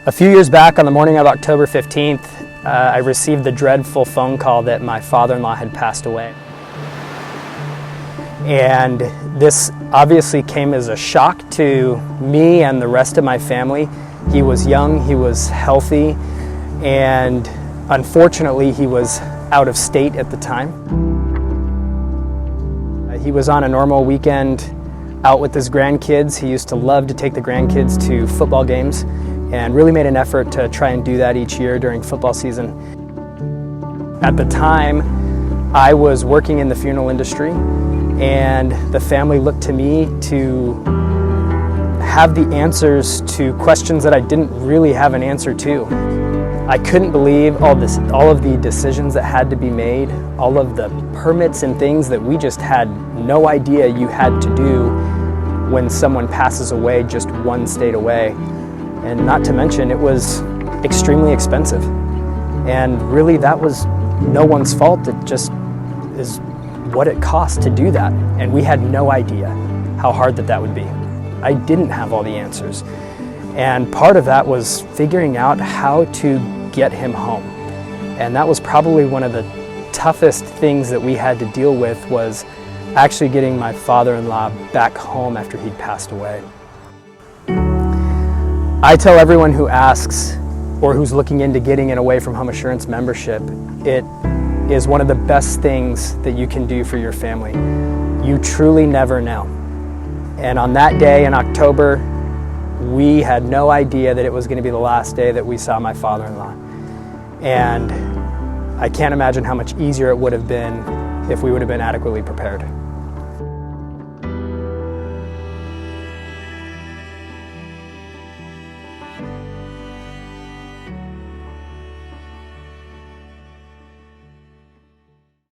A few years back, on the morning of October 15th, I received the dreadful phone call that my father-in-law had passed away. And this obviously came as a shock to me and the rest of my family. He was young, he was healthy, and unfortunately he was out of state at the time. He was on a normal weekend out with his grandkids. He used to love to take the grandkids to football games and really made an effort to try and do that each year during football season. At the time, I was working in the funeral industry, and the family looked to me to have the answers to questions that I didn't really have an answer to. I couldn't believe all of the decisions that had to be made, all of the permits and things that we just had no idea you had to do when someone passes away just one state away. And not to mention, it was extremely expensive. And really, that was no one's fault. It just is what it cost to do that. And we had no idea how hard that would be. I didn't have all the answers. And part of that was figuring out how to get him home. And that was probably one of the toughest things that we had to deal with, was actually getting my father-in-law back home after he'd passed away. I tell everyone who asks or who's looking into getting an Away From Home Assurance membership, it is one of the best things that you can do for your family. You truly never know. And on that day in October, we had no idea that it was going to be the last day that we saw my father-in-law. And I can't imagine how much easier it would have been if we would have been adequately prepared.